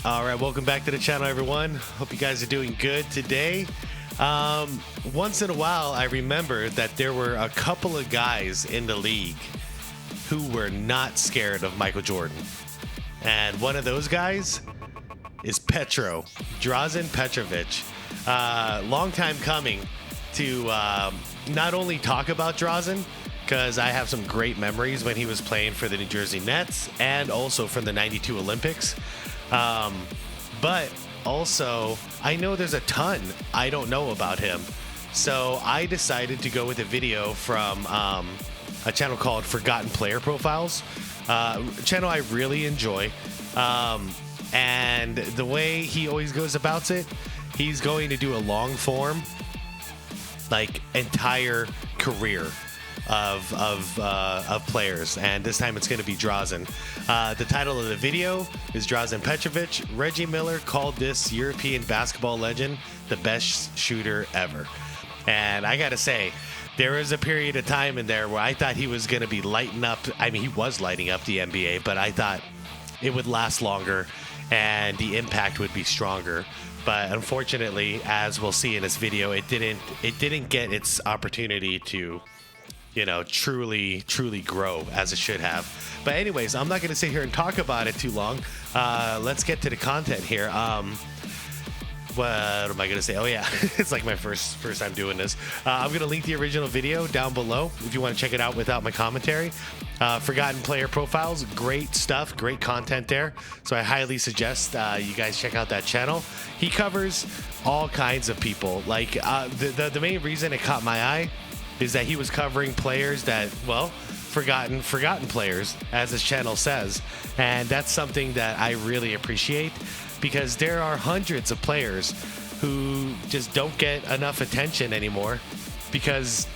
All right, welcome back to the channel, everyone. Hope you guys are doing good today. Once in a while, I remember that there were a couple of guys in the league who were not scared of Michael Jordan. And one of those guys is Petro, Dražen Petrović. Long time coming to not only talk about Dražen, because I have some great memories when he was playing for the New Jersey Nets and also from the '92 Olympics. But also, I know there's a ton I don't know about him. So I decided to go with a video from a channel called Forgotten Player Profiles, a channel I really enjoy. And the way he always goes about it, he's going to do a long form, like entire career of players, and this time it's going to be Dražen. The title of the video is Dražen Petrović. Reggie Miller called this European basketball legend the best shooter ever. And I gotta say, there was a period of time in there where I thought he was going to be lighting up. I mean, he was lighting up the NBA, but I thought it would last longer and the impact would be stronger. But unfortunately, as we'll see in this video, it didn't get its opportunity to, you know, truly grow as it should have. But anyways, I'm not going to sit here and talk about it too long. Let's get to the content here. What am I going to say? Oh yeah, it's like my first time doing this. I'm going to link the original video down below if you want to check it out without my commentary. Forgotten Player Profiles, great stuff, great content there. So I highly suggest you guys check out that channel. He covers all kinds of people. Like the main reason it caught my eye is that he was covering players that, well, forgotten players, as his channel says. And that's something that I really appreciate, because there are hundreds of players who just don't get enough attention anymore because,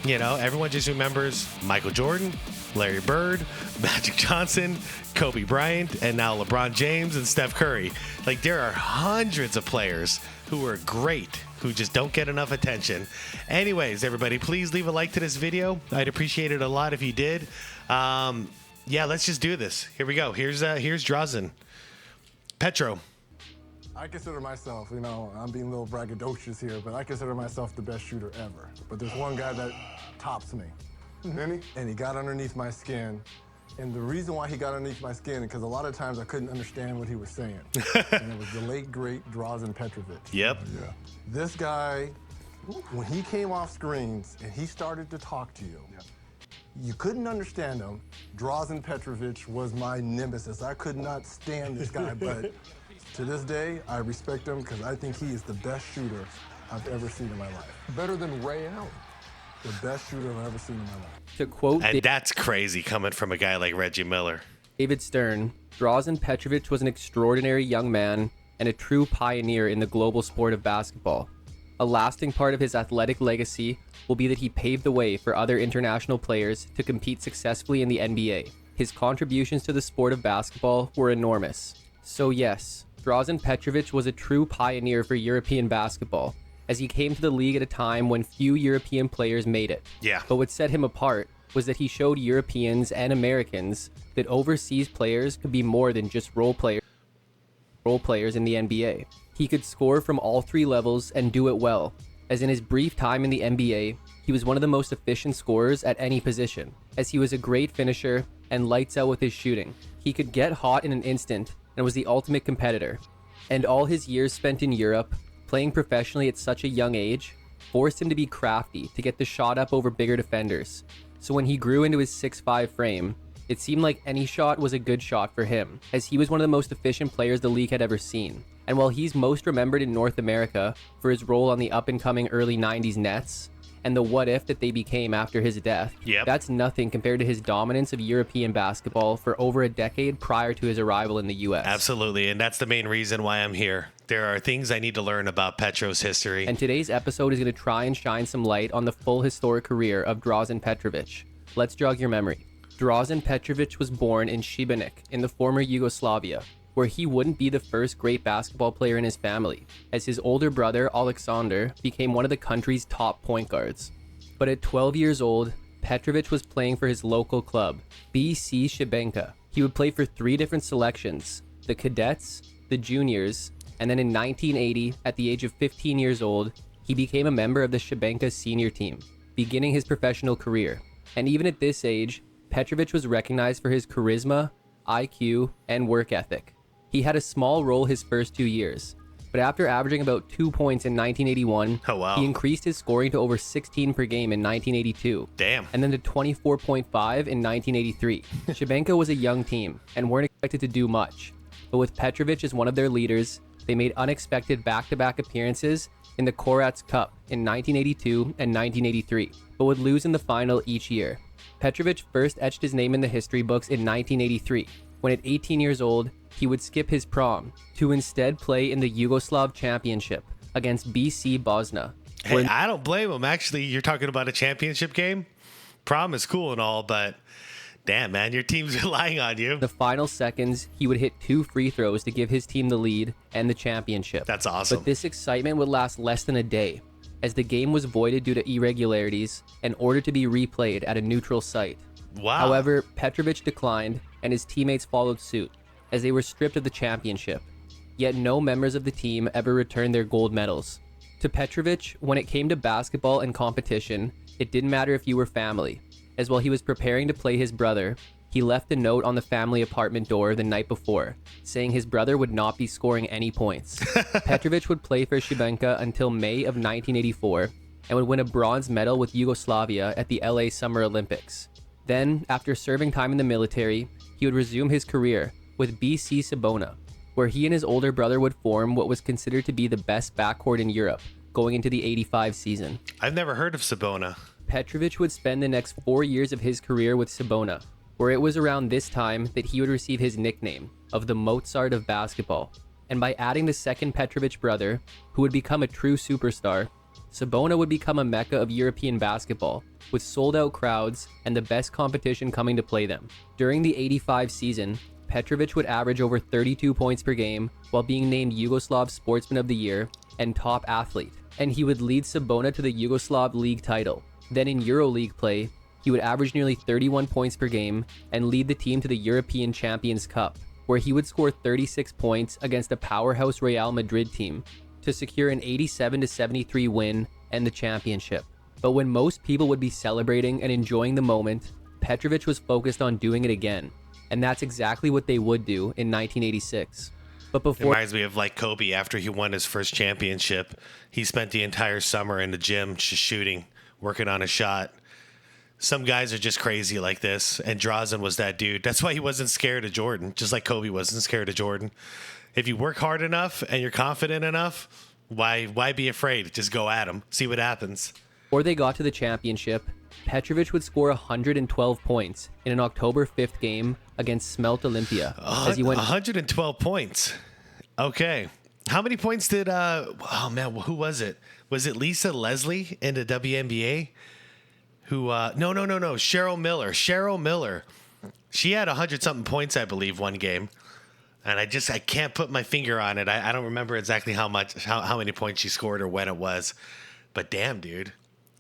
you know, everyone just remembers Michael Jordan, Larry Bird, Magic Johnson, Kobe Bryant, and now LeBron James and Steph Curry. Like, there are hundreds of players who are great who just don't get enough attention. Anyways, everybody, please leave a like to this video. I'd appreciate it a lot if you did. Yeah, let's just do this. Here we go. Here's Dražen. Petro. I consider myself, you know, I'm being a little braggadocious here, but I consider myself the best shooter ever. But there's one guy that tops me. And he got underneath my skin. And the reason why he got underneath my skin is because a lot of times I couldn't understand what he was saying. And it was the late, great Dražen Petrović. Yep. Yeah. This guy, when he came off screens and he started to talk to you, you couldn't understand him. Dražen Petrović was my nemesis. I could not stand this guy, but to this day, I respect him because I think he is the best shooter I've ever seen in my life. Better than Ray Allen. The best shooter I've ever seen in my life. To quote, and that's crazy coming from a guy like Reggie Miller. David Stern, Dražen Petrović was an extraordinary young man and a true pioneer in the global sport of basketball. A lasting part of his athletic legacy will be that he paved the way for other international players to compete successfully in the NBA. His contributions to the sport of basketball were enormous. So yes, Dražen Petrović was a true pioneer for European basketball, as he came to the league at a time when few European players made it. Yeah. But what set him apart was that he showed Europeans and Americans that overseas players could be more than just role players in the NBA. He could score from all three levels and do it well, as in his brief time in the NBA, he was one of the most efficient scorers at any position, as he was a great finisher and lights out with his shooting. He could get hot in an instant and was the ultimate competitor. And all his years spent in Europe, playing professionally at such a young age, forced him to be crafty to get the shot up over bigger defenders. So when he grew into his 6'5" frame, it seemed like any shot was a good shot for him, as he was one of the most efficient players the league had ever seen. And while he's most remembered in North America for his role on the up-and-coming early 90s Nets, and the what if that they became after his death, that's nothing compared to his dominance of European basketball for over a decade prior to his arrival in the US. Absolutely, and that's the main reason why I'm here. There are things I need to learn about Petro's history. And today's episode is going to try and shine some light on the full historic career of Dražen Petrović. Let's jog your memory. Dražen Petrović was born in Šibenik in the former Yugoslavia, where he wouldn't be the first great basketball player in his family, as his older brother Alexander became one of the country's top point guards. But at 12 years old, Petrović was playing for his local club, BC Šibenka. He would play for 3 different selections, the cadets, the juniors, and then in 1980, at the age of 15 years old, he became a member of the Szczepanka senior team, beginning his professional career. And even at this age, Petrović was recognized for his charisma, IQ, and work ethic. He had a small role his first 2 years, but after averaging about 2 points in 1981, he increased his scoring to over 16 per game in 1982. Damn. And then to 24.5 in 1983. Szczepanka was a young team and weren't expected to do much, but with Petrović as one of their leaders, they made unexpected back-to-back appearances in the Korats Cup in 1982 and 1983, but would lose in the final each year. Petrović first etched his name in the history books in 1983, when at 18 years old, he would skip his prom to instead play in the Yugoslav Championship against BC Bosna. Hey, I don't blame him. Actually, you're talking about a championship game? Prom is cool and all, but damn, man, your team's relying on you. The final seconds, he would hit 2 free throws to give his team the lead and the championship. That's awesome. But this excitement would last less than a day, as the game was voided due to irregularities and ordered to be replayed at a neutral site. Wow. However, Petrović declined, and his teammates followed suit, as they were stripped of the championship. Yet no members of the team ever returned their gold medals. To Petrović, when it came to basketball and competition, it didn't matter if you were family, as while he was preparing to play his brother, he left a note on the family apartment door the night before, saying his brother would not be scoring any points. Petrović would play for Szczepanka until May of 1984, and would win a bronze medal with Yugoslavia at the LA Summer Olympics. Then, after serving time in the military, he would resume his career with BC Sabona, where he and his older brother would form what was considered to be the best backcourt in Europe going into the 85 season. I've never heard of Sabona. Petrović would spend the next 4 years of his career with Sabona, where it was around this time that he would receive his nickname of the Mozart of basketball. And by adding the second Petrović brother, who would become a true superstar, Sabona would become a mecca of European basketball, with sold-out crowds and the best competition coming to play them. During the 85 season, Petrović would average over 32 points per game while being named Yugoslav Sportsman of the Year and top athlete, and he would lead Sabona to the Yugoslav League title. Then in EuroLeague play, he would average nearly 31 points per game and lead the team to the European Champions Cup, where he would score 36 points against a powerhouse Real Madrid team to secure an 87-73 win and the championship. But when most people would be celebrating and enjoying the moment, Petrović was focused on doing it again. And that's exactly what they would do in 1986. But before... It reminds me of like Kobe after he won his first championship. He spent the entire summer in the gym just shooting, working on a shot. Some guys are just crazy like this, and Dražen was that dude. That's why he wasn't scared of Jordan, just like Kobe wasn't scared of Jordan. If you work hard enough and you're confident enough, why be afraid? Just go at him, see what happens. Before they got to the championship, Petrović would score 112 points in an October 5th game against Smelt Olympia. As he went 112 points. Okay. How many points did, who was it? Was it Lisa Leslie in the WNBA? Who, no, Cheryl Miller. She had 100-something points, I believe, one game. And I can't put my finger on it. I don't remember exactly how many points she scored or when it was. But damn, dude.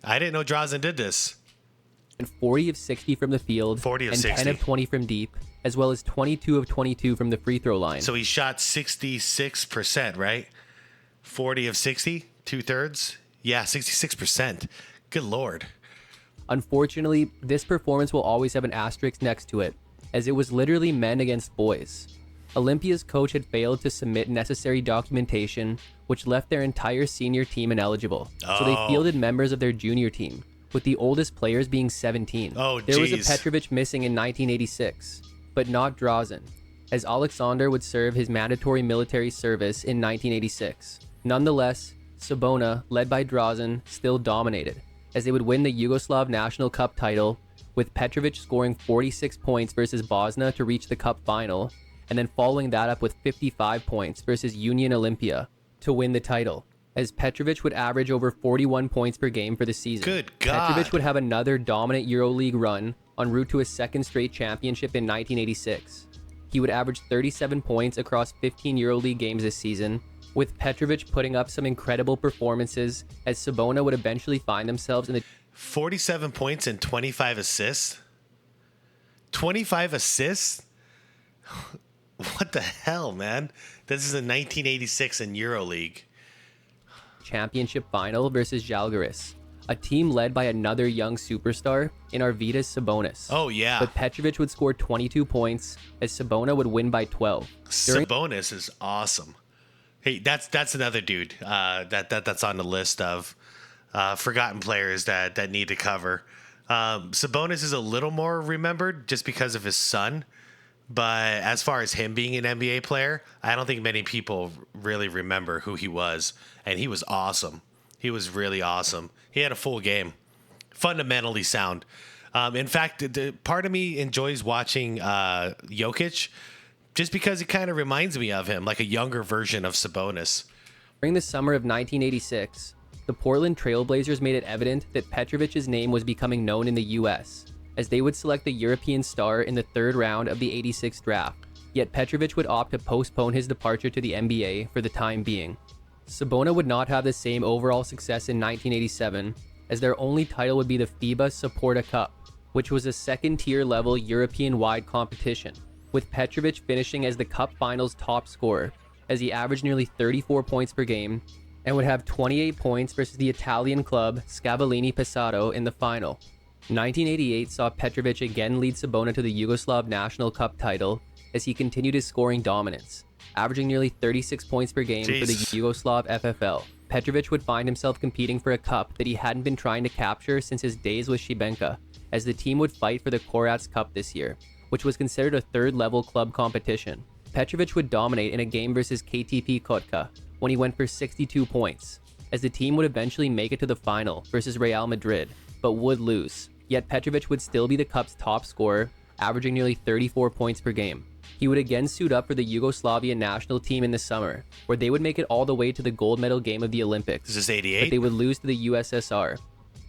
I didn't know Dražen did this. And 40 of 60 from the field, 40 of and 60. 10 of 20 from deep, as well as 22 of 22 from the free throw line. So he shot 66%, right? 40 of 60, 2/3. Yeah, 66%. Good Lord. Unfortunately, this performance will always have an asterisk next to it, as it was literally men against boys. Olympia's coach had failed to submit necessary documentation, which left their entire senior team ineligible. So they fielded members of their junior team, with the oldest players being 17. There was a Petrović missing in 1986, but not Dražen, as Alexander would serve his mandatory military service in 1986. Nonetheless, Sabona, led by Dražen, still dominated, as they would win the Yugoslav National Cup title, with Petrović scoring 46 points versus Bosna to reach the cup final, and then following that up with 55 points versus Union Olympia to win the title, as Petrović would average over 41 points per game for the season. Good God. Petrović would have another dominant EuroLeague run en route to his second straight championship in 1986. He would average 37 points across 15 EuroLeague games this season, with Petrović putting up some incredible performances as Sabona would eventually find themselves in the 47 points and 25 assists. 25 assists? What the hell, man? This is a 1986 in EuroLeague. Championship final versus Žalgiris, a team led by another young superstar in Arvydas Sabonis. Oh, yeah. But Petrović would score 22 points as Sabona would win by 12. Sabonis is awesome. Hey, that's another dude that's on the list of forgotten players that need to cover. Sabonis is a little more remembered just because of his son. But as far as him being an NBA player, I don't think many people really remember who he was. And he was awesome. He was really awesome. He had a full game. Fundamentally sound. In fact, the part of me enjoys watching Jokic just because it kind of reminds me of him, like a younger version of Sabonis. During the summer of 1986, the Portland Trailblazers made it evident that Petrovic's name was becoming known in the U.S., as they would select the European star in the third round of the 86 draft. Yet Petrović would opt to postpone his departure to the NBA for the time being. Sabona would not have the same overall success in 1987, as their only title would be the FIBA Saporta Cup, which was a second-tier level European-wide competition, with Petrović finishing as the Cup Finals top scorer, as he averaged nearly 34 points per game, and would have 28 points versus the Italian club Scavallini Pesaro in the final. 1988 saw Petrović again lead Sabona to the Yugoslav National Cup title as he continued his scoring dominance, averaging nearly 36 points per game for the Yugoslav FFL. Petrović would find himself competing for a cup that he hadn't been trying to capture since his days with Šibenka, as the team would fight for the Korats Cup this year, which was considered a third-level club competition. Petrović would dominate in a game versus KTP Kotka when he went for 62 points, as the team would eventually make it to the final versus Real Madrid, but would lose. Yet Petrović would still be the Cup's top scorer, averaging nearly 34 points per game. He would again suit up for the Yugoslavian national team in the summer, where they would make it all the way to the gold medal game of the Olympics. This is 88? But they would lose to the USSR,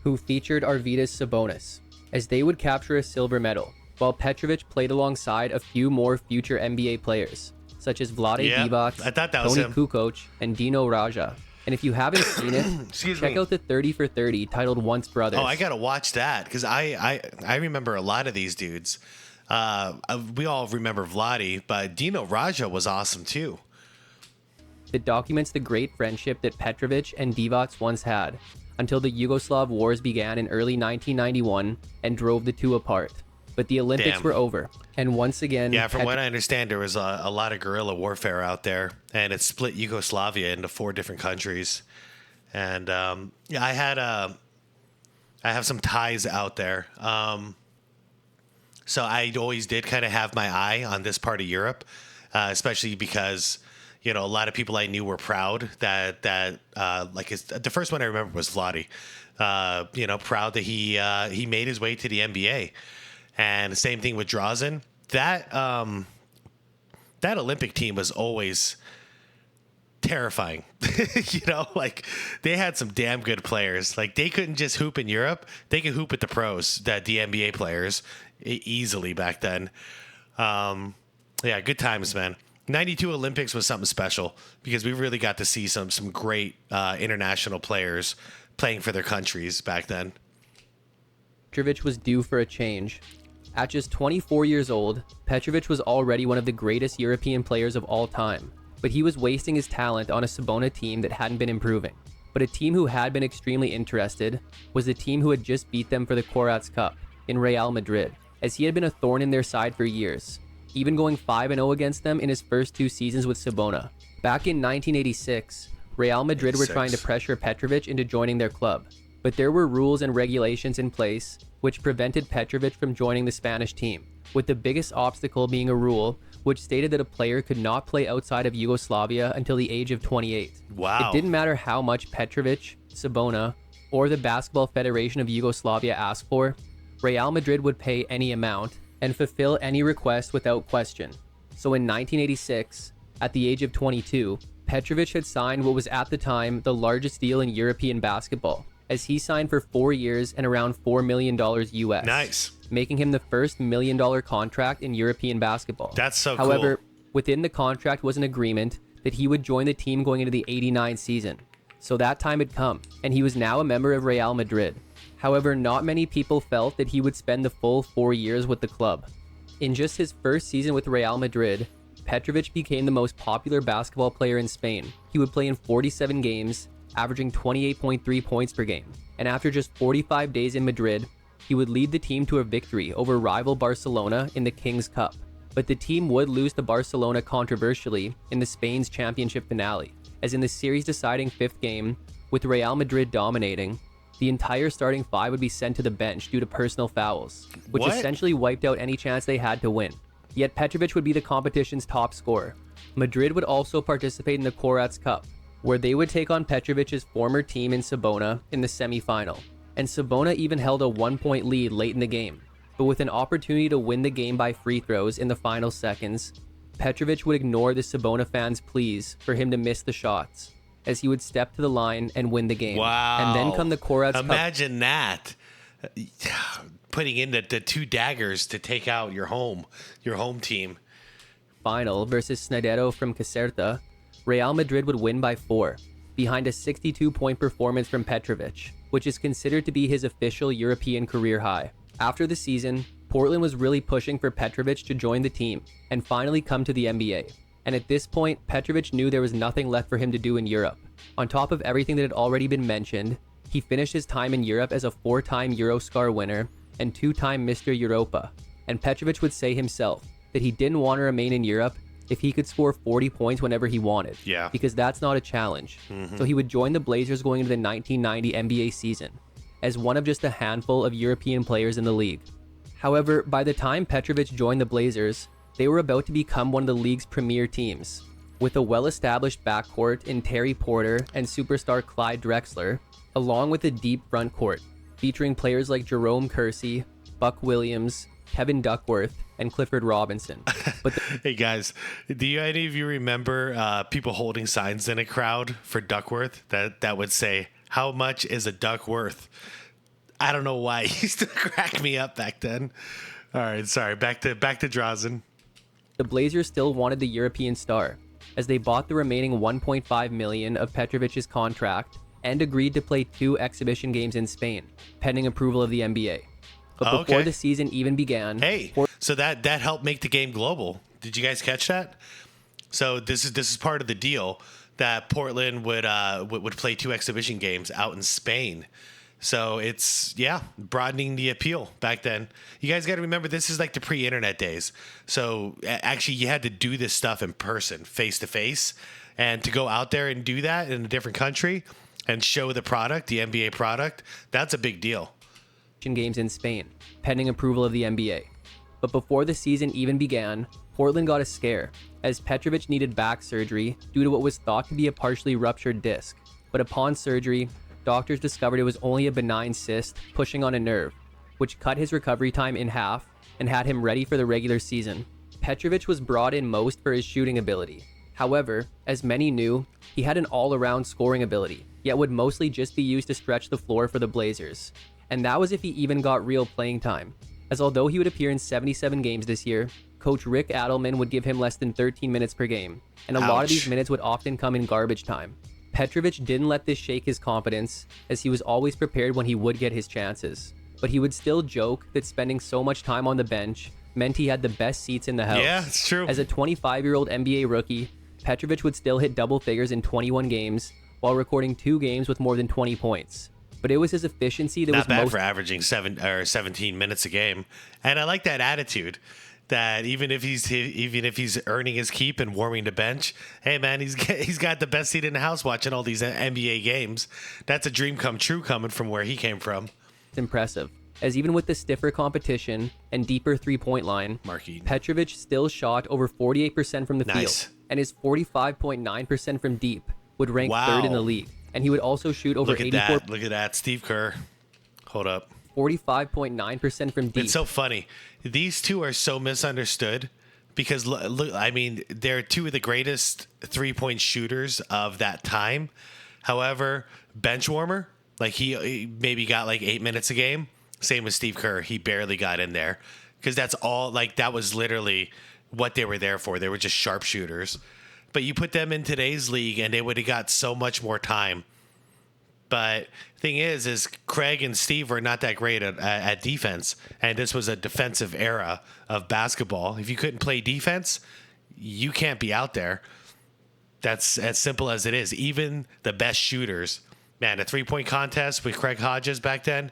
who featured Arvydas Sabonis, as they would capture a silver medal, while Petrović played alongside a few more future NBA players, such as Vlade Divac, Toni Kukoc, and Dino Raja. And if you haven't seen it, check out the 30 for 30 titled Once Brothers. Oh, I gotta watch that because I remember a lot of these dudes. We all remember Vlade, but Dino Raja was awesome too. It documents the great friendship that Petrović and Divac once had, until the Yugoslav wars began in early 1991 and drove the two apart. But the Olympics were over, and once again... Yeah, from what I understand, there was a lot of guerrilla warfare out there, and it split Yugoslavia into 4 different countries. And yeah, I have some ties out there. So I always did kind of have my eye on this part of Europe, especially because, you know, a lot of people I knew were proud that the first one I remember was Vlade. You know, proud that he made his way to the NBA. And the same thing with Dražen. That Olympic team was always terrifying. You know, like they had some damn good players. Like they couldn't just hoop in Europe; they could hoop at the pros. That the NBA players easily back then. Yeah, good times, man. 92 Olympics was something special because we really got to see some great international players playing for their countries back then. Petrović was due for a change. At just 24 years old, Petrović was already one of the greatest European players of all time, but he was wasting his talent on a Sabona team that hadn't been improving. But a team who had been extremely interested was the team who had just beat them for the Korats Cup in Real Madrid, as he had been a thorn in their side for years, even going 5-0 against them in his first 2 seasons with Sabona. Back in 1986, Real Madrid were trying to pressure Petrović into joining their club, but there were rules and regulations in place which prevented Petrović from joining the Spanish team, with the biggest obstacle being a rule which stated that a player could not play outside of Yugoslavia until the age of 28. Wow. It didn't matter how much Petrović, Sabona, or the Basketball Federation of Yugoslavia asked for, Real Madrid would pay any amount and fulfill any request without question. So in 1986, at the age of 22, Petrović had signed what was at the time the largest deal in European basketball, as he signed for 4 years and around $4 million US. Nice. Making him the first $1 million contract in European basketball. That's so cool. However, within the contract was an agreement that he would join the team going into the 89 season. So that time had come, and he was now a member of Real Madrid. However, not many people felt that he would spend the full 4 years with the club. In just his first season with Real Madrid, Petrović became the most popular basketball player in Spain. He would play in 47 games, averaging 28.3 points per game. And after just 45 days in Madrid, he would lead the team to a victory over rival Barcelona in the King's Cup. But the team would lose to Barcelona controversially in the Spain's championship finale, as in the series-deciding 5th game, with Real Madrid dominating, the entire starting 5 would be sent to the bench due to personal fouls, which essentially wiped out any chance they had to win. Yet Petrović would be the competition's top scorer. Madrid would also participate in the Corats Cup, where they would take on Petrovic's former team in Sabona in the semi-final. And Sabona even held a 1-point lead late in the game, but with an opportunity to win the game by free throws in the final seconds, Petrović would ignore the Sabona fans' pleas for him to miss the shots, as he would step to the line and win the game. Wow. And then come the Corats Cup. Imagine that. Putting in the 2 daggers to take out your home team. Final versus Snidero from Caserta, Real Madrid would win by 4, behind a 62-point performance from Petrović, which is considered to be his official European career high. After the season, Portland was really pushing for Petrović to join the team and finally come to the NBA. And at this point, Petrović knew there was nothing left for him to do in Europe. On top of everything that had already been mentioned, he finished his time in Europe as a 4-time Euroscar winner and 2-time Mr. Europa. And Petrović would say himself that he didn't want to remain in Europe if he could score 40 points whenever he wanted. Yeah. Because that's not a challenge. So he would join the Blazers going into the 1990 NBA season as one of just a handful of European players in the league. However, by the time Petrović joined the Blazers, they were about to become one of the league's premier teams, with a well-established backcourt in Terry Porter and superstar Clyde Drexler, along with a deep front court, featuring players like Jerome Kersey, Buck Williams, Kevin Duckworth, and Clifford Robinson. But Hey guys, do any of you remember people holding signs in a crowd for Duckworth that would say, "How much is a duck worth?" I don't know why. It used to crack me up back then. All right, sorry. Back to Dražen. the Blazers still wanted the European star, as they bought the remaining $1.5 million of Petrovic's contract and agreed to play 2 exhibition games in Spain, pending approval of the NBA. But before the season even began... So that helped make the game global. Did you guys catch that? So this is part of the deal that Portland would play 2 exhibition games out in Spain. So it's, broadening the appeal back then. You guys got to remember, this is like the pre-internet days. So actually you had to do this stuff in person, face to face, and to go out there and do that in a different country and show the product, the NBA product, that's a big deal. Games in Spain, pending approval of the NBA. But before the season even began, Portland got a scare, as Petrović needed back surgery due to what was thought to be a partially ruptured disc. But upon surgery, doctors discovered it was only a benign cyst pushing on a nerve, which cut his recovery time in half and had him ready for the regular season. Petrović was brought in most for his shooting ability. However, as many knew, he had an all-around scoring ability, yet would mostly just be used to stretch the floor for the Blazers. And that was if he even got real playing time, as although he would appear in 77 games this year, coach Rick Adelman would give him less than 13 minutes per game, and a lot of these minutes would often come in garbage time. Petrović didn't let this shake his confidence, as he was always prepared when he would get his chances. But he would still joke that spending so much time on the bench meant he had the best seats in the house. Yeah, it's true. As a 25-year-old NBA rookie, Petrović would still hit double figures in 21 games, while recording 2 games with more than 20 points. But it was his efficiency that was not bad for averaging 17 minutes a game. And I like that attitude that even if he's earning his keep and warming the bench, hey man, he's got the best seat in the house watching all these NBA games. That's a dream come true coming from where he came from. Impressive, as even with the stiffer competition and deeper three-point line, Petrović still shot over 48% from the field, and his 45.9% from deep would rank 3rd in the league. And he would also shoot over 84. Look at that, Steve Kerr. Hold up. 45.9% from deep. It's so funny. These two are so misunderstood because, look, I mean, they're 2 of the greatest 3-point shooters of that time. However, bench warmer, like he maybe got like 8 minutes a game. Same with Steve Kerr. He barely got in there because that's all, like, that was literally what they were there for. They were just sharpshooters. But you put them in today's league and they would have got so much more time. But thing is Craig and Steve were not that great at defense. And this was a defensive era of basketball. If you couldn't play defense, you can't be out there. That's as simple as it is. Even the best shooters, man, a 3-point contest with Craig Hodges back then,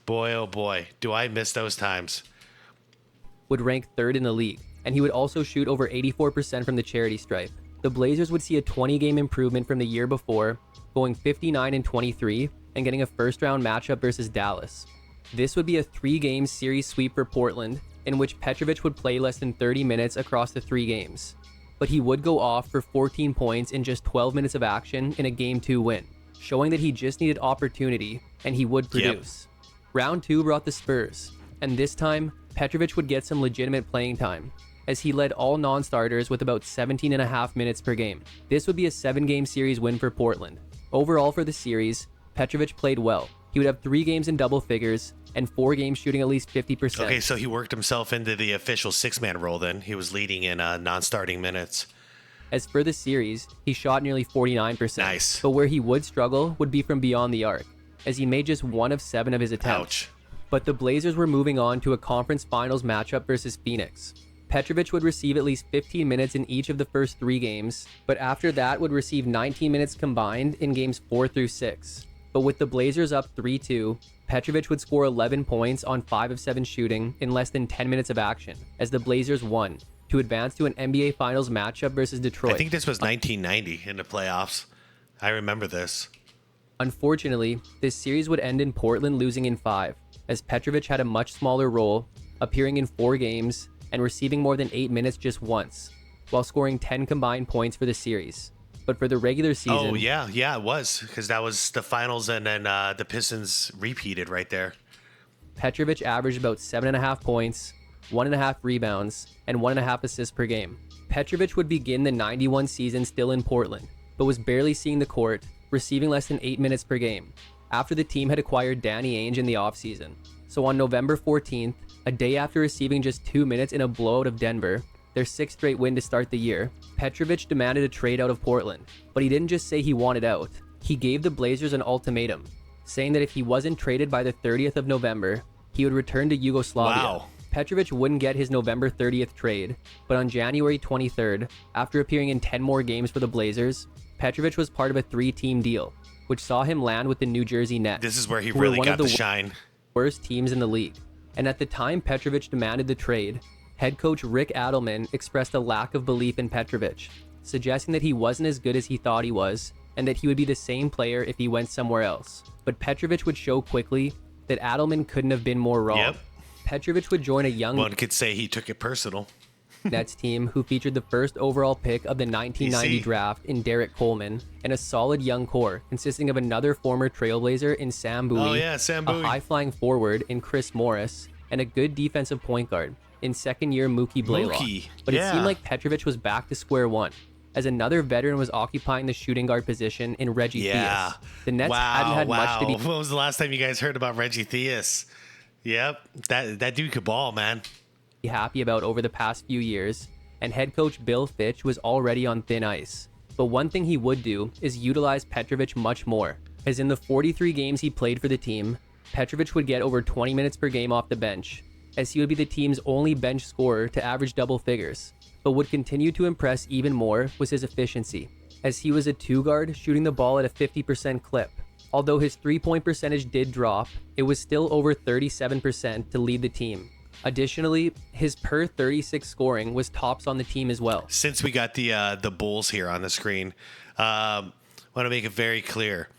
boy, oh boy, do I miss those times. Would rank 3rd in the league, and he would also shoot over 84% from the charity stripe. The Blazers would see a 20-game improvement from the year before, going 59-23 and getting a first-round matchup versus Dallas. This would be a 3-game series sweep for Portland, in which Petrović would play less than 30 minutes across the 3 games. But he would go off for 14 points in just 12 minutes of action in a Game 2 win, showing that he just needed opportunity and he would produce. Yep. Round 2 brought the Spurs, and this time, Petrović would get some legitimate playing time, as he led all non-starters with about 17.5 minutes per game. This would be a 7-game series win for Portland. Overall for the series, Petrović played well. He would have 3 games in double figures and 4 games shooting at least 50%. Okay, so he worked himself into the official 6-man role then. He was leading in non-starting minutes. As for the series, he shot nearly 49%. Nice. But where he would struggle would be from beyond the arc, as he made just 1 of 7 of his attempts. Ouch. But the Blazers were moving on to a conference finals matchup versus Phoenix. Petrović would receive at least 15 minutes in each of the first 3 games, but after that would receive 19 minutes combined in games 4 through 6. But with the Blazers up 3-2, Petrović would score 11 points on 5 of 7 shooting in less than 10 minutes of action, as the Blazers won, to advance to an NBA Finals matchup versus Detroit. I think this was 1990 in the playoffs. I remember this. Unfortunately, this series would end in Portland losing in 5, as Petrović had a much smaller role, appearing in 4 games and receiving more than 8 minutes just once, while scoring 10 combined points for the series. But for the regular season... Oh, yeah, it was, because that was the finals, and then the Pistons repeated right there. Petrović averaged about 7.5 points, 1.5 rebounds, and 1.5 assists per game. Petrović would begin the 91 season still in Portland, but was barely seeing the court, receiving less than 8 minutes per game, after the team had acquired Danny Ainge in the offseason. So on November 14th, a day after receiving just 2 minutes in a blowout of Denver, their 6th straight win to start the year, Petrović demanded a trade out of Portland. But he didn't just say he wanted out. He gave the Blazers an ultimatum, saying that if he wasn't traded by the 30th of November, he would return to Yugoslavia. Wow. Petrović wouldn't get his November 30th trade, but on January 23rd, after appearing in 10 more games for the Blazers, Petrović was part of a 3-team deal, which saw him land with the New Jersey Nets. This is where he really got to shine. Worst teams in the league. And at the time Petrović demanded the trade, head coach Rick Adelman expressed a lack of belief in Petrović, suggesting that he wasn't as good as he thought he was, and that he would be the same player if he went somewhere else. But Petrović would show quickly that Adelman couldn't have been more wrong. Yep. Petrović would join a young... One could say he took it personal. Nets team who featured the first overall pick of the 1990 draft in Derek Coleman, and a solid young core consisting of another former Trailblazer in Sam Bowie, Oh yeah, Sam Bowie. a high-flying forward in Chris Morris, and a good defensive point guard in second-year Mookie Blaylock. But it seemed like Petrović was back to square one, as another veteran was occupying the shooting guard position in Reggie Theus. The Nets hadn't had much to be... When was the last time you guys heard about Reggie Theus? Yep, that dude could ball, man. Happy about over the past few years, and head coach Bill Fitch was already on thin ice. But one thing he would do is utilize Petrović much more, as in the 43 games he played for the team, Petrović would get over 20 minutes per game off the bench, as he would be the team's only bench scorer to average double figures. But would continue to impress even more was his efficiency, as he was a 2-guard shooting the ball at a 50% clip. Although his 3-point percentage did drop, it was still over 37% to lead the team. Additionally, his per 36 scoring was tops on the team as well. Since we got the Bulls here on the screen, want to make it very clear.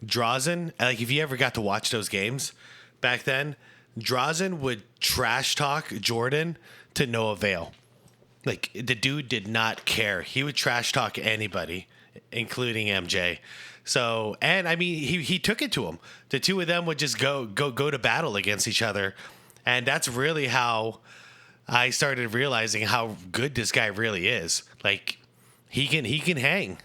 Dražen, like if you ever got to watch those games back then, Dražen would trash talk Jordan to no avail. Like the dude did not care. He would trash talk anybody, including MJ. So, and I mean, he took it to him. The two of them would just go to battle against each other. And that's really how I started realizing how good this guy really is. Like, he can hang.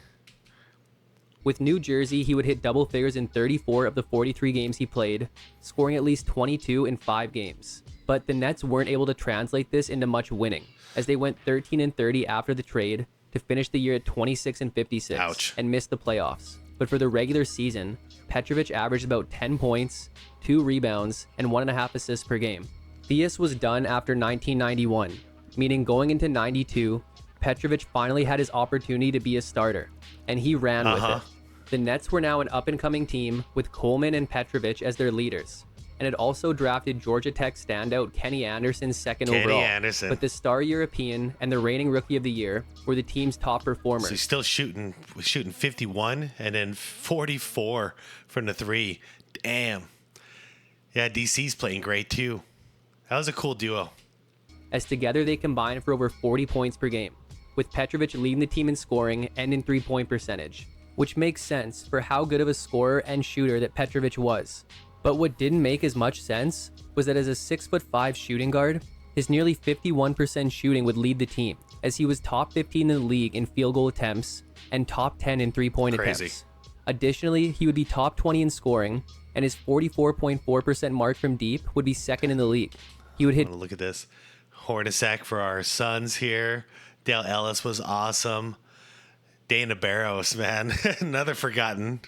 With New Jersey, he would hit double figures in 34 of the 43 games he played, scoring at least 22 in 5 games. But the Nets weren't able to translate this into much winning, as they went 13-30 after the trade to finish the year at 26-56. Ouch. And missed the playoffs. But for the regular season, Petrović averaged about 10 points, 2 rebounds, and 1.5 assists per game. Theus was done after 1991, meaning going into 92, Petrović finally had his opportunity to be a starter, and he ran with it. The Nets were now an up-and-coming team with Coleman and Petrović as their leaders, and had also drafted Georgia Tech standout Kenny Anderson second overall. But the star European and the reigning Rookie of the Year were the team's top performers. So he's still shooting 51 and then 44 from the three. Damn. Yeah, DC's playing great too. That was a cool duo. As together they combined for over 40 points per game, with Petrović leading the team in scoring and in three-point percentage, which makes sense for how good of a scorer and shooter that Petrović was. But what didn't make as much sense was that as a 6'5" shooting guard, his nearly 51% shooting would lead the team, as he was top 15 in the league in field goal attempts and top 10 in three-point attempts. Additionally, he would be top 20 in scoring, and his 44.4% mark from deep would be second in the league. He would hit... Look at this. Hornacek for our Suns here. Dale Ellis was awesome. Dana Barros, man. Another forgotten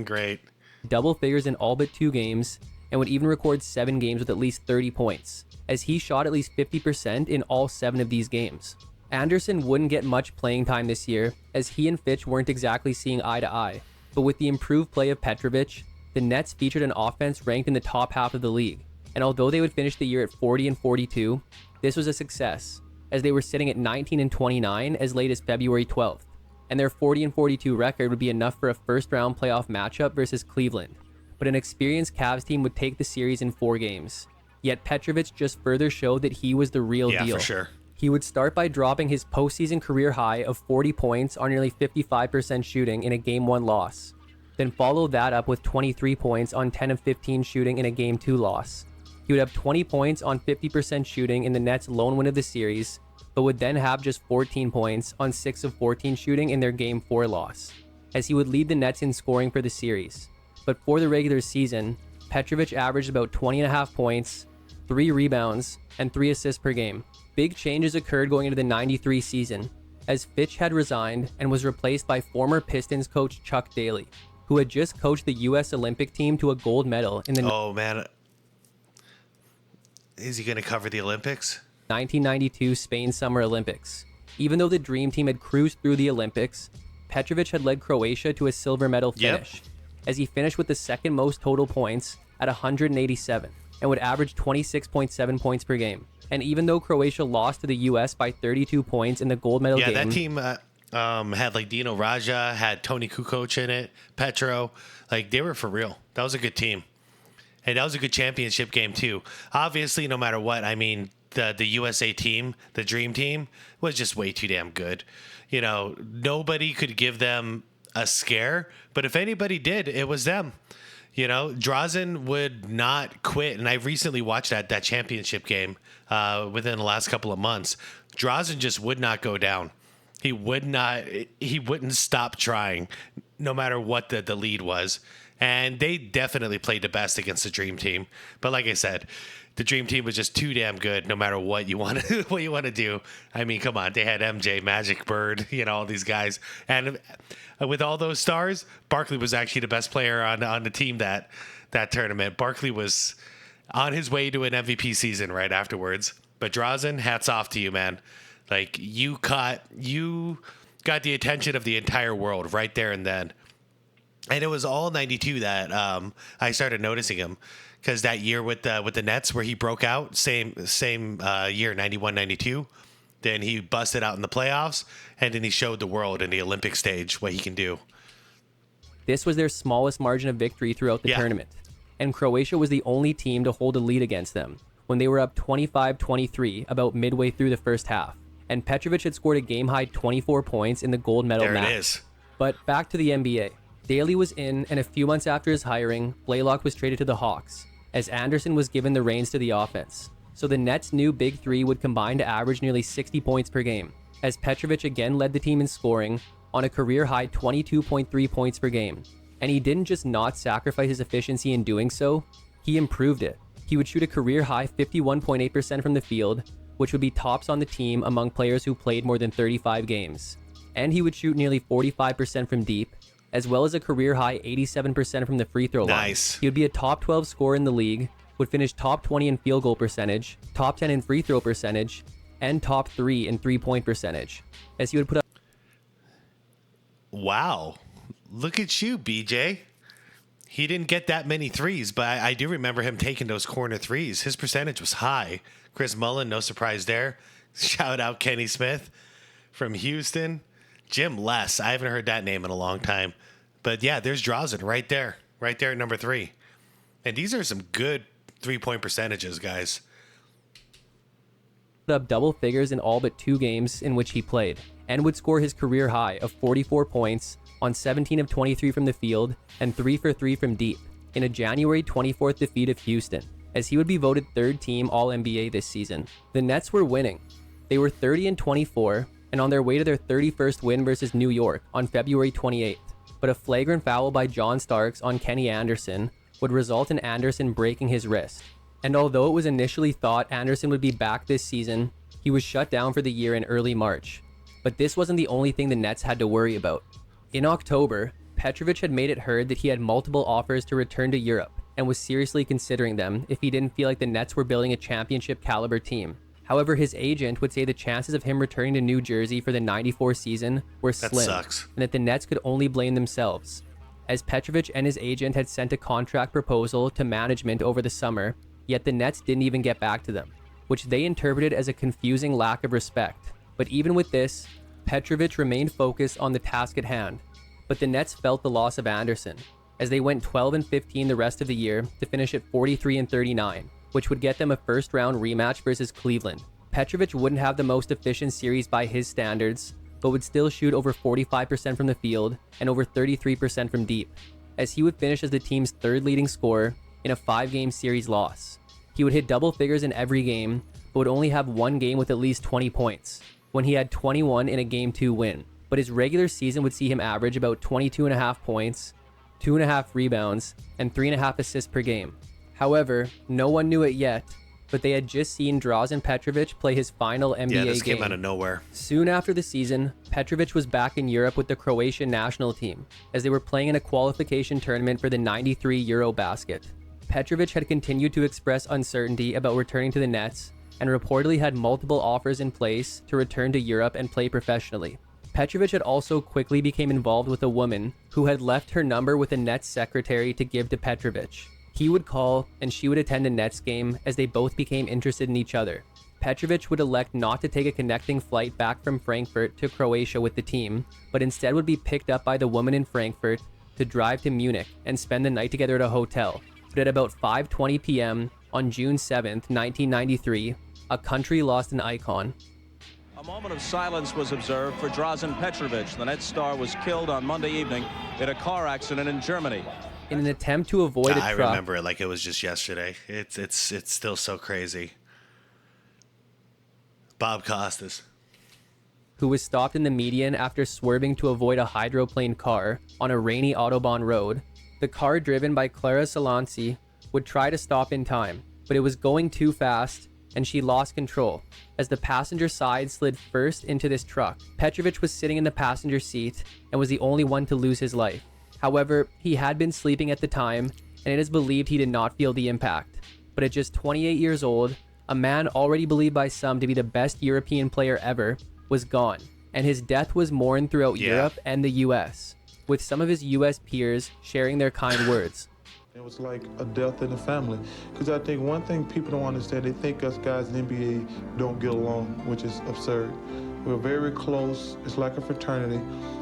great. Double figures in all but 2 games, and would even record 7 games with at least 30 points, as he shot at least 50% in all 7 of these games. Anderson wouldn't get much playing time this year, as he and Fitch weren't exactly seeing eye to eye, but with the improved play of Petrović, the Nets featured an offense ranked in the top half of the league, and although they would finish the year at 40 and 42, this was a success, as they were sitting at 19 and 29 as late as February 12th, and their 40 and 42 record would be enough for a first-round playoff matchup versus Cleveland, but an experienced Cavs team would take the series in 4 games. Yet Petrović just further showed that he was the real deal. Yeah, for sure. He would start by dropping his postseason career high of 40 points on nearly 55% shooting in a Game 1 loss, then follow that up with 23 points on 10 of 15 shooting in a Game 2 loss. He would have 20 points on 50% shooting in the Nets' lone win of the series, but would then have just 14 points on 6 of 14 shooting in their Game 4 loss, as he would lead the Nets in scoring for the series. But for the regular season, Petrović averaged about 20.5 points, 3 rebounds, and 3 assists per game. Big changes occurred going into the 93 season, as Fitch had resigned and was replaced by former Pistons coach Chuck Daly, who had just coached the U.S. Olympic team to a gold medal in the... Oh, man. Is he going to cover the Olympics? 1992 Spain Summer Olympics. Even though the Dream Team had cruised through the Olympics, Petrović had led Croatia to a silver medal finish, as he finished with the second most total points at 187, and would average 26.7 points per game. And even though Croatia lost to the U.S. by 32 points in the gold medal game... Yeah, that team had like Dino Raja, had Tony Kukoc in it, Petro. Like, they were for real. That was a good team. And that was a good championship game, too. Obviously, no matter what, I mean, the USA team, the Dream Team, was just way too damn good. You know, nobody could give them a scare, but if anybody did, it was them. You know, Dražen would not quit, and I recently watched that championship game within the last couple of months. Dražen just would not go down. He wouldn't stop trying, no matter what the lead was. And they definitely played the best against the Dream Team. But like I said, the Dream Team was just too damn good, no matter what you want to do. I mean, come on, they had MJ, Magic Bird, you know, all these guys, and with all those stars, Barkley was actually the best player on the team that tournament. Barkley was on his way to an MVP season right afterwards. But Dražen, hats off to you, man. Like, you got the attention of the entire world right there and then. And it was all 92 that I started noticing him, because that year with the Nets where he broke out, same year, 91-92, then he busted out in the playoffs, and then he showed the world in the Olympic stage what he can do. This was their smallest margin of victory throughout the tournament, and Croatia was the only team to hold a lead against them when they were up 25-23 about midway through the first half, and Petrović had scored a game-high 24 points in the gold medal match. There it is. But back to the NBA. Daly was in, and a few months after his hiring, Blaylock was traded to the Hawks, as Anderson was given the reins to the offense. So the Nets' new Big Three would combine to average nearly 60 points per game, as Petrović again led the team in scoring on a career-high 22.3 points per game. And he didn't just not sacrifice his efficiency in doing so, he improved it. He would shoot a career-high 51.8% from the field, which would be tops on the team among players who played more than 35 games. And he would shoot nearly 45% from deep, as well as a career-high 87% from the free throw line. Nice. He would be a top 12 scorer in the league, would finish top 20 in field goal percentage, top 10 in free throw percentage, and top 3 in three-point percentage, as he would put up. Wow. Look at you, BJ. He didn't get that many threes, but I do remember him taking those corner threes. His percentage was high. Chris Mullin, no surprise there. Shout out Kenny Smith from Houston. Jim Les, I haven't heard that name in a long time. But yeah, there's Dražen right there at number 3. And these are some good three-point percentages, guys. Up double figures in all but 2 games in which he played, and would score his career high of 44 points on 17 of 23 from the field and 3 for 3 from deep in a January 24th defeat of Houston, as he would be voted 3rd team All-NBA this season. The Nets were winning. They were 30-24 and on their way to their 31st win versus New York on February 28th, but a flagrant foul by John Starks on Kenny Anderson would result in Anderson breaking his wrist. And although it was initially thought Anderson would be back this season, he was shut down for the year in early March. But this wasn't the only thing the Nets had to worry about. In October, Petrović had made it heard that he had multiple offers to return to Europe and was seriously considering them if he didn't feel like the Nets were building a championship caliber team. However, his agent would say the chances of him returning to New Jersey for the 94 season were slim, and that the Nets could only blame themselves, as Petrović and his agent had sent a contract proposal to management over the summer, yet the Nets didn't even get back to them, which they interpreted as a confusing lack of respect. But even with this, Petrović remained focused on the task at hand. But the Nets felt the loss of Anderson, as they went 12-15 the rest of the year to finish at 43-39, which would get them a first-round rematch versus Cleveland. Petrović wouldn't have the most efficient series by his standards, but would still shoot over 45% from the field and over 33% from deep, as he would finish as the team's 3rd leading scorer in a 5-game series loss. He would hit double figures in every game, but would only have 1 game with at least 20 points, when he had 21 in a Game 2 win. But his regular season would see him average about 22.5 points, 2.5 rebounds, and 3.5 assists per game. However, no one knew it yet, but they had just seen Dražen Petrović play his final NBA game. Yeah, this came out of nowhere. Soon after the season, Petrović was back in Europe with the Croatian national team, as they were playing in a qualification tournament for the '93 Eurobasket. Petrović had continued to express uncertainty about returning to the Nets, and reportedly had multiple offers in place to return to Europe and play professionally. Petrović had also quickly become involved with a woman who had left her number with a Nets secretary to give to Petrović. He would call, and she would attend a Nets game as they both became interested in each other. Petrović would elect not to take a connecting flight back from Frankfurt to Croatia with the team, but instead would be picked up by the woman in Frankfurt to drive to Munich and spend the night together at a hotel. But at about 5:20 p.m. on June 7th, 1993, a country lost an icon. A moment of silence was observed for Dražen Petrović. The Nets star was killed on Monday evening in a car accident in Germany. In an attempt to avoid a truck... I remember it like it was just yesterday. It's still so crazy. Bob Costas, who was stopped in the median after swerving to avoid a hydroplane car on a rainy Autobahn road. The car driven by Clara Salanci would try to stop in time, but it was going too fast and she lost control as the passenger side slid first into this truck. Petrović was sitting in the passenger seat and was the only one to lose his life. However, he had been sleeping at the time, and it is believed he did not feel the impact. But at just 28 years old, a man already believed by some to be the best European player ever was gone, and his death was mourned throughout Europe and the US, with some of his US peers sharing their kind words. It was like a death in the family, because I think one thing people don't understand, they think us guys in the NBA don't get along, which is absurd. We're very close. It's like a fraternity,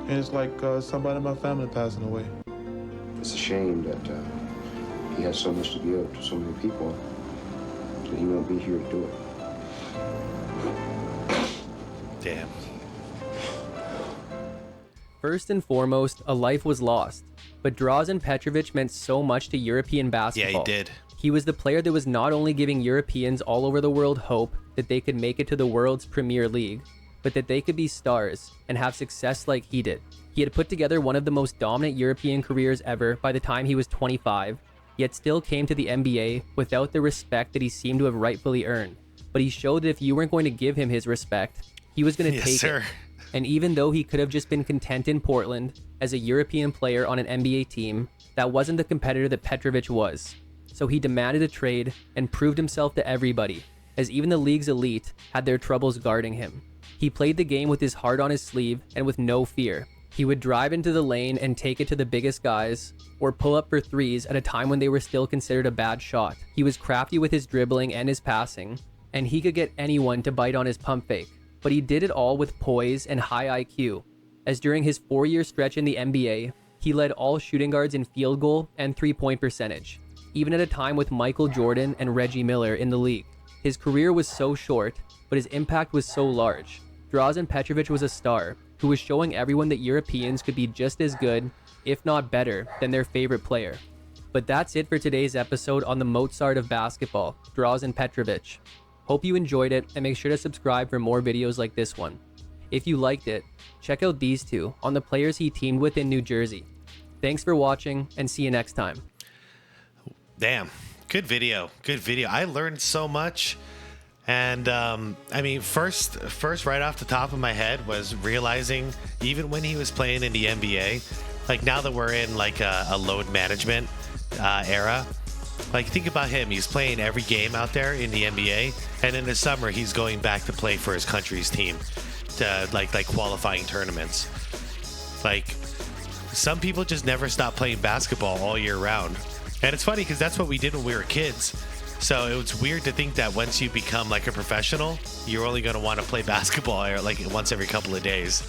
and it's like somebody in my family passing away. It's a shame that he has so much to give to so many people, that he won't be here to do it. Damn. First and foremost, a life was lost, but Dražen Petrović meant so much to European basketball. Yeah, he did. He was the player that was not only giving Europeans all over the world hope that they could make it to the world's Premier League, but that they could be stars and have success like he did. He had put together one of the most dominant European careers ever by the time he was 25, yet still came to the NBA without the respect that he seemed to have rightfully earned. But he showed that if you weren't going to give him his respect, he was going to take it. And even though he could have just been content in Portland as a European player on an NBA team, that wasn't the competitor that Petrović was. So he demanded a trade and proved himself to everybody. as even the league's elite had their troubles guarding him. He played the game with his heart on his sleeve and with no fear. He would drive into the lane and take it to the biggest guys, or pull up for threes at a time when they were still considered a bad shot. He was crafty with his dribbling and his passing, and he could get anyone to bite on his pump fake. But he did it all with poise and high IQ, as during his 4-year stretch in the NBA, he led all shooting guards in field goal and three-point percentage, even at a time with Michael Jordan and Reggie Miller in the league. His career was so short, but his impact was so large. Dražen Petrović was a star who was showing everyone that Europeans could be just as good, if not better, than their favorite player. But that's it for today's episode on the Mozart of basketball, Dražen Petrović. Hope you enjoyed it, and make sure to subscribe for more videos like this one. If you liked it, check out these two on the players he teamed with in New Jersey. Thanks for watching, and see you next time. Damn, good video. Good video. I learned so much. And I mean, first right off the top of my head was realizing, even when he was playing in the NBA, like now that we're in like a load management era, like think about him. He's playing every game out there in the NBA, and in the summer he's going back to play for his country's team to like qualifying tournaments. Like some people just never stop playing basketball all year round. And it's funny because that's what we did when we were kids. So it was weird to think that once you become like a professional, you're only going to want to play basketball like once every couple of days.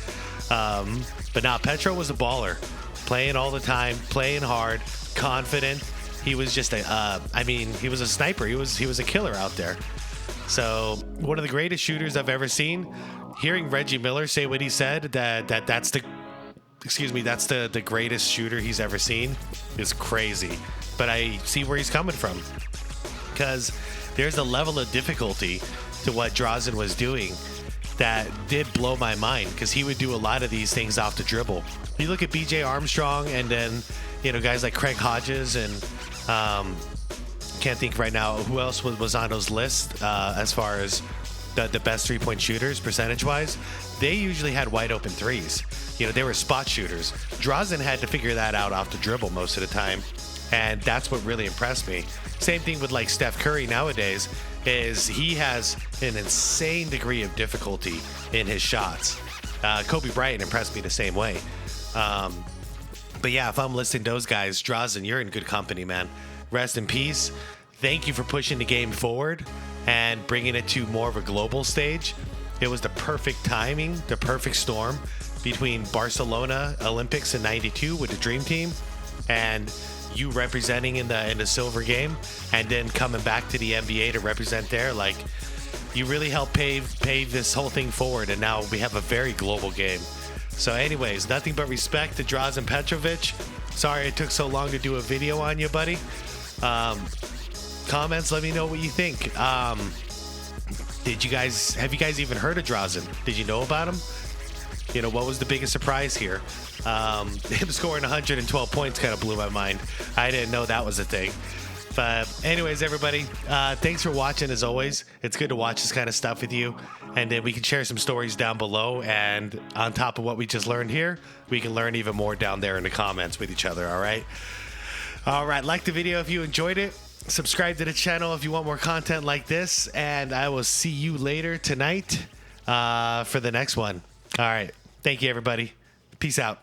But now Petro was a baller, playing all the time, playing hard, confident. He was just he was a sniper. He was a killer out there. So one of the greatest shooters I've ever seen. Hearing Reggie Miller say what he said, that's the greatest shooter he's ever seen, is crazy. But I see where he's coming from, because there's a level of difficulty to what Dražen was doing that did blow my mind, because he would do a lot of these things off the dribble. You look at BJ Armstrong, and then guys like Craig Hodges, and can't think right now who else was on those lists as far as the best three-point shooters percentage wise. They usually had wide open threes. They were spot shooters. Dražen had to figure that out off the dribble most of the time, and that's what really impressed me. Same thing with like Steph Curry nowadays, is he has an insane degree of difficulty in his shots. Kobe Bryant impressed me the same way. But yeah, if I'm listing those guys, Dražen, you're in good company, man. Rest in peace. Thank you for pushing the game forward and bringing it to more of a global stage. It was the perfect timing, the perfect storm between Barcelona Olympics in '92 with the Dream Team, and you representing in the silver game, and then coming back to the NBA to represent there. Like, you really helped pave this whole thing forward, and now we have a very global game. So anyways, nothing but respect to Dražen Petrović. Sorry it took so long to do a video on you, buddy. Comments, let me know what you think. Have you guys even heard of Dražen? Did you know about him? What was the biggest surprise here? Him scoring 112 points kind of blew my mind. I didn't know that was a thing. But anyways, everybody, thanks for watching. As always, it's good to watch this kind of stuff with you, and then we can share some stories down below, and on top of what we just learned here, we can learn even more down there in the comments with each other. All right, like the video if you enjoyed it. Subscribe to the channel if you want more content like this, and I will see you later tonight for the next one. All right, thank you, everybody. Peace out.